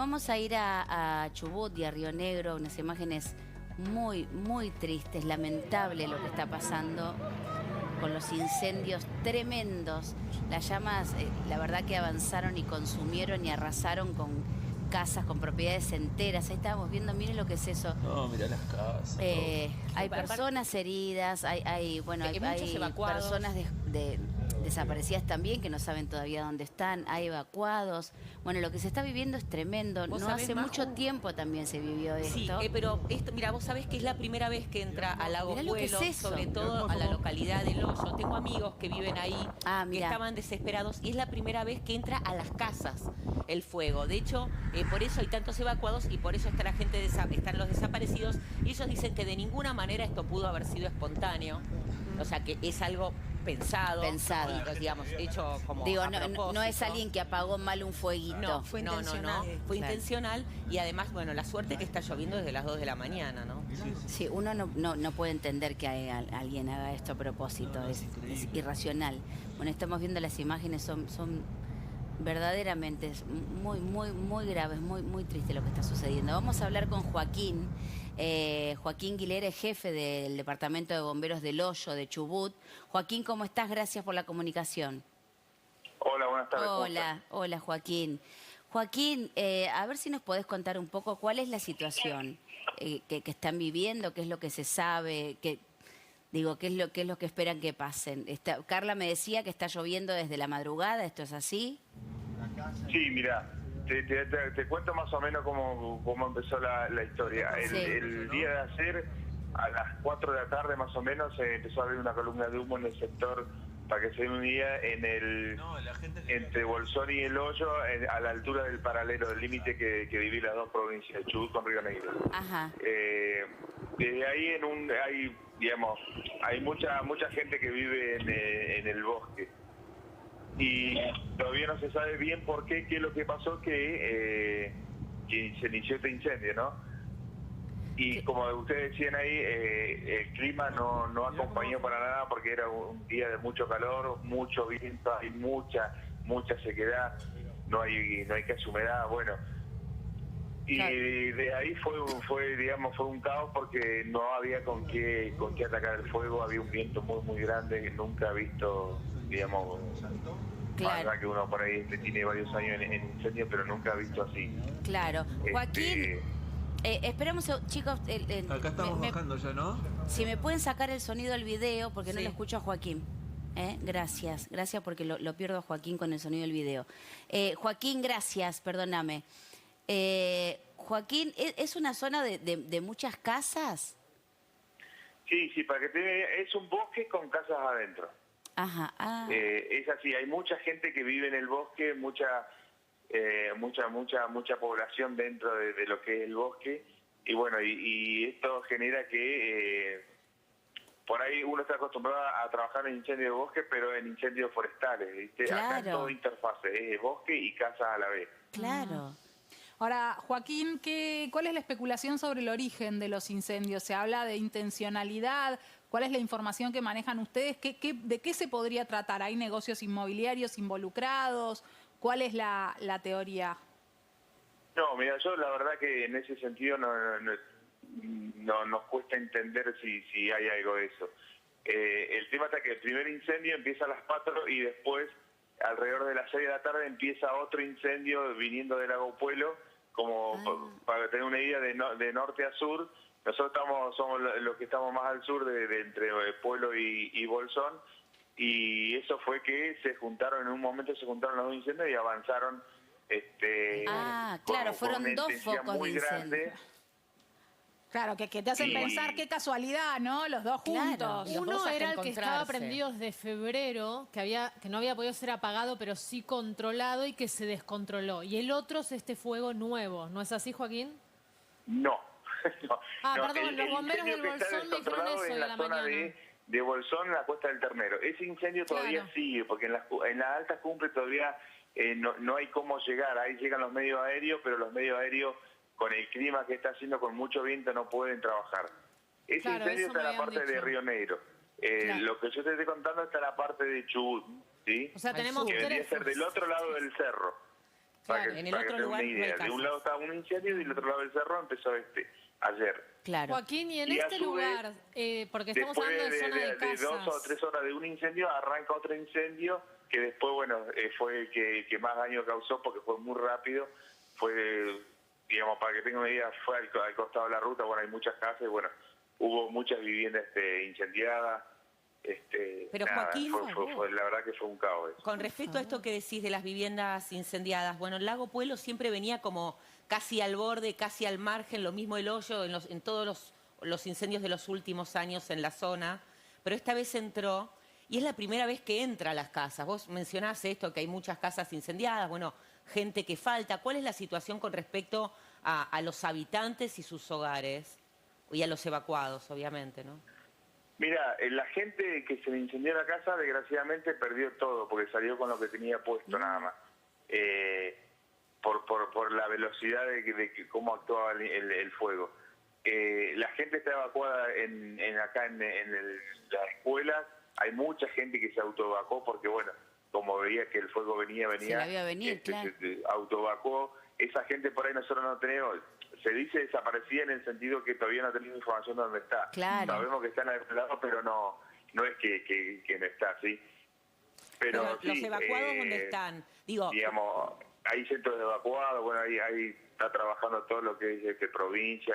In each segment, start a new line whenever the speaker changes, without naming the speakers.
Vamos a ir a Chubut y a Río Negro, unas imágenes muy tristes, lamentable lo que está pasando con los incendios tremendos. Las llamas, la verdad que avanzaron y consumieron y arrasaron con casas, con propiedades enteras. Ahí estábamos viendo, miren lo que es eso.
No, mira las casas.
Hay personas heridas, hay
muchos evacuados.
personas desaparecidas también que no saben todavía dónde están, hay evacuados. Bueno, lo que se está viviendo es tremendo. No hace mucho tiempo también se vivió esto.
Sí, pero esto, mira, vos sabés que es la primera vez que entra al Lago Puelo, sobre todo a la localidad del Hoyo. Tengo amigos que viven ahí, que estaban desesperados, y es la primera vez que entra a las casas el fuego. De hecho, por eso hay tantos evacuados y por eso está la gente están los desaparecidos. Y ellos dicen que de ninguna manera esto pudo haber sido espontáneo. O sea, que es algo pensado. Y, digamos, hecho como
digo, no es alguien que apagó mal un fueguito.
No, fue intencional. Fue intencional, y además, bueno, la suerte que está lloviendo desde las 2 de la mañana, ¿no?
Sí, uno no puede entender que alguien haga esto a propósito, es irracional. Bueno, estamos viendo las imágenes, son verdaderamente muy graves, muy triste lo que está sucediendo. Vamos a hablar con Joaquín. Joaquín Guilere, jefe del Departamento de Bomberos del Hoyo de Chubut. Joaquín, ¿cómo estás? Gracias por la comunicación.
Hola, buenas tardes.
Hola Joaquín. Joaquín, a ver si nos podés contar un poco cuál es la situación que están viviendo, qué es lo que se sabe, qué es lo que esperan que pasen. Carla me decía que está lloviendo desde la madrugada, ¿esto es así?
Sí, mira, te cuento más o menos cómo empezó la historia. El día de ayer, a las 4 de la tarde más o menos, empezó a haber una columna de humo en el sector, para que se den una idea, entre Bolsón y El Hoyo, a la altura del paralelo, del límite que divide las dos provincias, de Chubut con Río Negro.
Ajá.
Desde ahí hay mucha gente que vive en el bosque. Y todavía no se sabe bien por qué es lo que pasó, que se inició este incendio, ¿no? Y como ustedes decían ahí, el clima no acompañó para nada, porque era un día de mucho calor, mucho viento, hay mucha sequedad, no hay casi humedad, bueno. Y de ahí fue un caos, porque no había con qué atacar el fuego, había un viento muy grande que nunca he visto, digamos. Claro. Que uno por ahí tiene varios años en incendio, pero nunca ha visto así.
Claro. Joaquín, esperamos, chicos.
Acá estamos bajando ya, ¿no?
Si me pueden sacar el sonido del video, porque no lo escucho a Joaquín. Gracias porque lo pierdo a Joaquín con el sonido del video. Joaquín, gracias, perdóname. Joaquín, ¿es una zona de muchas casas?
Sí, para que te es un bosque con casas adentro.
Ajá.
Es así, hay mucha gente que vive en el bosque, mucha población dentro de lo que es el bosque, y bueno, y esto genera que por ahí uno está acostumbrado a trabajar en incendios de bosque, pero en incendios forestales, ¿viste?
Claro.
Acá es todo interfase, es bosque y casas a la vez.
Claro.
Ahora, Joaquín, ¿cuál es la especulación sobre el origen de los incendios? ¿Se habla de intencionalidad? ¿Cuál es la información que manejan ustedes? ¿De qué se podría tratar? ¿Hay negocios inmobiliarios involucrados? ¿Cuál es la teoría?
No, mira, yo la verdad que en ese sentido no nos cuesta entender si hay algo de eso. El tema está que el primer incendio empieza a las 4 y después, alrededor de las 6 de la tarde, empieza otro incendio viniendo del Lago Puelo, para tener una idea de norte a sur. Nosotros somos los que estamos más al sur, entre Puelo y Bolsón, y eso fue que en un momento se juntaron los dos incendios y avanzaron.
Claro, fueron dos focos de incendio.
Claro, que te hacen pensar qué casualidad, ¿no? Los dos juntos.
Uno era el que estaba prendido desde febrero, que no había podido ser apagado, pero sí controlado, y que se descontroló. Y el otro es este fuego nuevo. ¿No es así, Joaquín?
No.
Perdón, los bomberos del Bolsón me dijeron eso hoy a la mañana.
De Bolsón, en la Costa del Ternero. Ese incendio todavía sigue, porque en las altas cumbres todavía no hay cómo llegar. Ahí llegan los medios aéreos, pero los medios aéreos, con el clima que está haciendo, con mucho viento, no pueden trabajar. Ese incendio está en la parte de Río Negro. Lo que yo te estoy contando está en la parte de Chubut, ¿sí?
O sea, tenemos
que debería ser del otro lado del cerro.
Claro, en el otro lugar no hay casas.
De un lado estaba un incendio y del otro lado del cerro empezó ayer.
Claro.
Joaquín, y en este lugar, porque estamos hablando de zona de casas.
De 2 o 3 horas de un incendio arranca otro incendio que después, bueno, fue el que más daño causó porque fue muy rápido. Fue, digamos, para que tengan una idea, fue al costado de la ruta, bueno, hay muchas casas y bueno, hubo muchas viviendas incendiadas.
Pero nada, Joaquín,
la verdad que fue un caos.
Con respecto a esto que decís de las viviendas incendiadas, bueno, el Lago Puelo siempre venía como casi al borde, casi al margen, lo mismo el hoyo en todos los incendios de los últimos años en la zona, pero esta vez entró y es la primera vez que entra a las casas. Vos mencionás esto, que hay muchas casas incendiadas, bueno, gente que falta. ¿Cuál es la situación con respecto a los habitantes y sus hogares? Y a los evacuados, obviamente, ¿no?
Mira, la gente que se le incendió la casa, desgraciadamente perdió todo, porque salió con lo que tenía puesto nada más. Por la velocidad de cómo actuaba el fuego. La gente está evacuada acá en las escuelas. Hay mucha gente que se autoevacuó porque, bueno, como veía que el fuego venía,
se la vio venir, claro.
Se autoevacuó. Esa gente por ahí nosotros no tenemos... Se dice desaparecida en el sentido que todavía no tenemos información de dónde está.
Claro.
Sabemos que está en algún lado, pero no es que no está, ¿sí?
Pero sí, los evacuados, ¿dónde están? Digo,
digamos, hay centros de evacuados, bueno, ahí está trabajando todo lo que es provincia,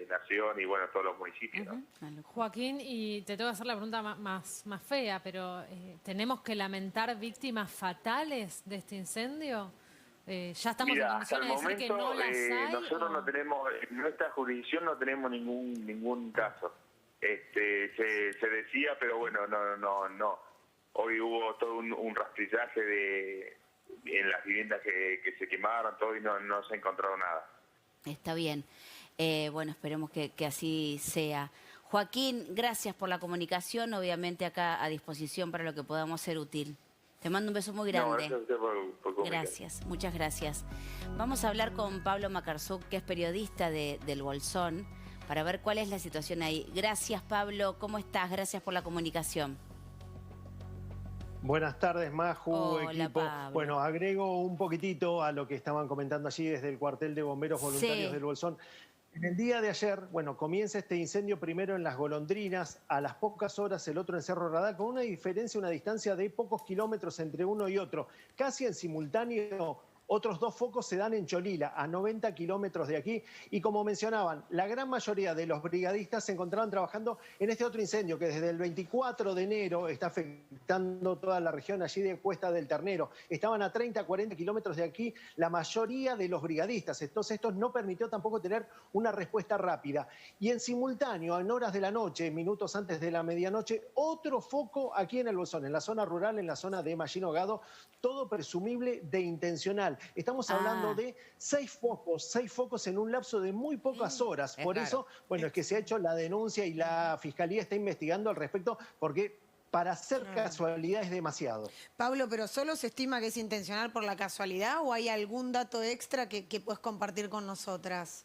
nación y, bueno, todos los municipios, ¿no?
Joaquín, y te tengo que hacer la pregunta más fea, pero ¿tenemos que lamentar víctimas fatales de este incendio? ¿Ya estamos en condiciones de decir que no las hay?
Nosotros no tenemos, en nuestra jurisdicción no tenemos ningún caso. Se decía, pero bueno, no. Hoy hubo todo un rastrillaje en las viviendas que se quemaron, todo, y no se ha encontrado nada.
Está bien. Bueno, esperemos que así sea. Joaquín, gracias por la comunicación, obviamente acá a disposición para lo que podamos ser útil. Te mando un beso muy grande.
No,
gracias, muchas gracias. Vamos a hablar con Pablo Macarzuk, que es periodista del Bolsón, para ver cuál es la situación ahí. Gracias, Pablo. ¿Cómo estás? Gracias por la comunicación.
Buenas tardes, Maju,
Hola,
equipo.
Pablo.
Bueno, agrego un poquitito a lo que estaban comentando allí desde el cuartel de bomberos voluntarios del Bolsón. En el día de ayer, bueno, comienza este incendio primero en Las Golondrinas, a las pocas horas el otro en Cerro Radal, con una distancia de pocos kilómetros entre uno y otro. Casi en simultáneo, otros 2 focos se dan en Cholila, a 90 kilómetros de aquí. Y como mencionaban, la gran mayoría de los brigadistas se encontraban trabajando en este otro incendio que desde el 24 de enero está afectando toda la región allí de Cuesta del Ternero. Estaban a 30, 40 kilómetros de aquí la mayoría de los brigadistas. Entonces esto no permitió tampoco tener una respuesta rápida. Y en simultáneo, en horas de la noche, minutos antes de la medianoche, otro foco aquí en el Bolsón, en la zona rural, en la zona de Mallín Hogado, todo presumible de intencional. Estamos hablando de 6 focos en un lapso de muy pocas horas. Por eso, bueno, es que se ha hecho la denuncia y la Fiscalía está investigando al respecto porque para hacer casualidad es demasiado.
Pablo, ¿pero solo se estima que es intencional por la casualidad o hay algún dato extra que puedes compartir con nosotras?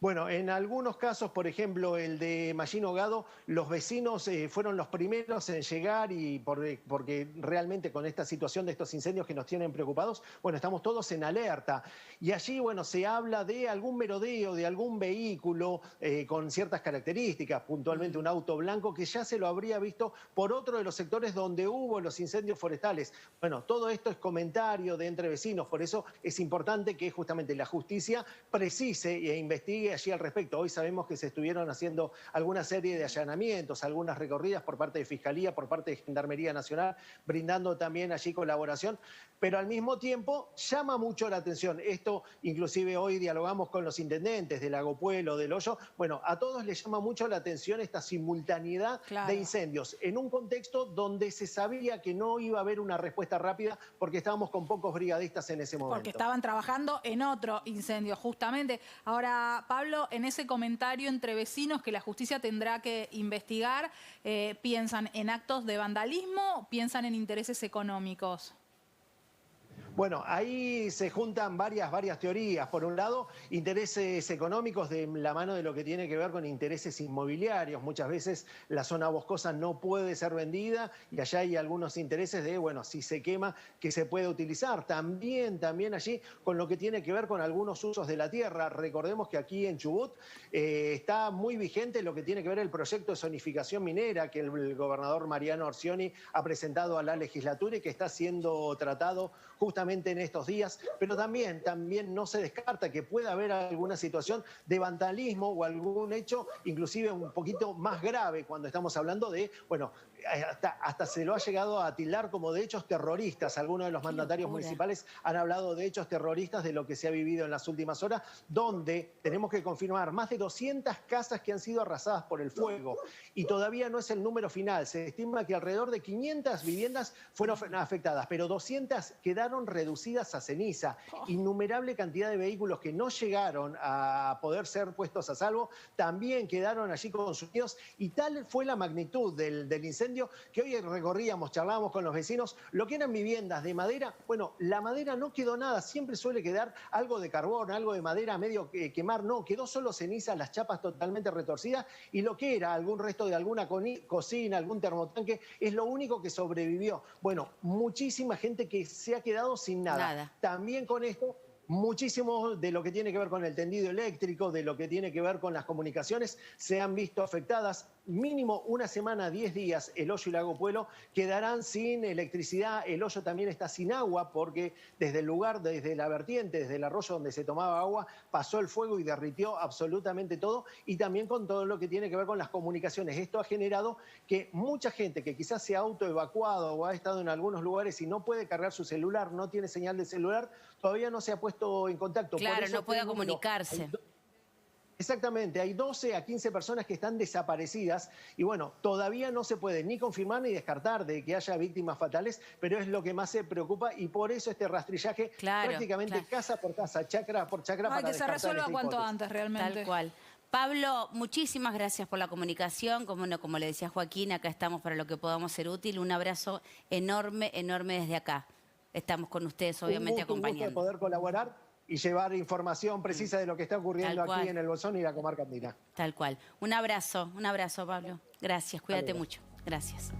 Bueno, en algunos casos, por ejemplo, el de Mallín Hogado, los vecinos fueron los primeros en llegar y porque realmente con esta situación de estos incendios que nos tienen preocupados, bueno, estamos todos en alerta. Y allí, bueno, se habla de algún merodeo, de algún vehículo con ciertas características, puntualmente un auto blanco, que ya se lo habría visto por otro de los sectores donde hubo los incendios forestales. Bueno, todo esto es comentario de entre vecinos, por eso es importante que justamente la justicia precise e investigue allí al respecto. Hoy sabemos que se estuvieron haciendo alguna serie de allanamientos, algunas recorridas por parte de Fiscalía, por parte de Gendarmería Nacional, brindando también allí colaboración, pero al mismo tiempo llama mucho la atención. Esto, inclusive hoy dialogamos con los intendentes del Lago Puelo, del Hoyo. Bueno, a todos les llama mucho la atención esta simultaneidad de incendios, en un contexto donde se sabía que no iba a haber una respuesta rápida porque estábamos con pocos brigadistas en ese momento.
Porque estaban trabajando en otro incendio, justamente. Ahora, Pablo, en ese comentario entre vecinos que la justicia tendrá que investigar, ¿piensan en actos de vandalismo o piensan en intereses económicos?
Bueno, ahí se juntan varias teorías. Por un lado, intereses económicos de la mano de lo que tiene que ver con intereses inmobiliarios. Muchas veces la zona boscosa no puede ser vendida y allá hay algunos intereses de, bueno, si se quema, que se puede utilizar. También allí con lo que tiene que ver con algunos usos de la tierra. Recordemos que aquí en Chubut está muy vigente lo que tiene que ver el proyecto de zonificación minera que el gobernador Mariano Orsioni ha presentado a la legislatura y que está siendo tratado justamente en estos días, pero también no se descarta que pueda haber alguna situación de vandalismo o algún hecho inclusive un poquito más grave cuando estamos hablando de, bueno, hasta se lo ha llegado a tildar como de hechos terroristas. Algunos de los mandatarios municipales han hablado de hechos terroristas de lo que se ha vivido en las últimas horas, donde tenemos que confirmar más de 200 casas que han sido arrasadas por el fuego y todavía no es el número final. Se estima que alrededor de 500 viviendas fueron afectadas, pero 200 quedaron reducidas a ceniza. Innumerable cantidad de vehículos que no llegaron a poder ser puestos a salvo también quedaron allí consumidos y tal fue la magnitud del incendio que hoy recorríamos, charlábamos con los vecinos, lo que eran viviendas de madera, bueno, la madera no quedó nada, siempre suele quedar algo de carbón, algo de madera medio quemar, no, quedó solo ceniza, las chapas totalmente retorcidas y lo que era algún resto de alguna cocina, algún termotanque, es lo único que sobrevivió. Bueno, muchísima gente que se ha quedado sin nada. También con esto, muchísimo de lo que tiene que ver con el tendido eléctrico, de lo que tiene que ver con las comunicaciones, se han visto afectadas. Mínimo una semana, 10 días, El Hoyo y Lago Puelo quedarán sin electricidad. El Hoyo también está sin agua porque desde el lugar, desde la vertiente, desde el arroyo donde se tomaba agua, pasó el fuego y derritió absolutamente todo. Y también con todo lo que tiene que ver con las comunicaciones. Esto ha generado que mucha gente que quizás se ha autoevacuado o ha estado en algunos lugares y no puede cargar su celular, no tiene señal de celular, todavía no se ha puesto en contacto.
Claro, no puede comunicarse.
Exactamente, hay 12 a 15 personas que están desaparecidas y bueno, todavía no se puede ni confirmar ni descartar de que haya víctimas fatales, pero es lo que más se preocupa y por eso este rastrillaje prácticamente casa por casa, chacra por chacra.
Para que se resuelva cuanto antes realmente.
Tal cual. Pablo, muchísimas gracias por la comunicación. Como le decía Joaquín, acá estamos para lo que podamos ser útil. Un abrazo enorme, enorme desde acá. Estamos con ustedes, obviamente, acompañando.
Un gusto de poder colaborar y llevar información precisa de lo que está ocurriendo aquí en el Bolsón y la comarca andina.
Tal cual. Un abrazo, Pablo. Gracias, cuídate mucho. Gracias.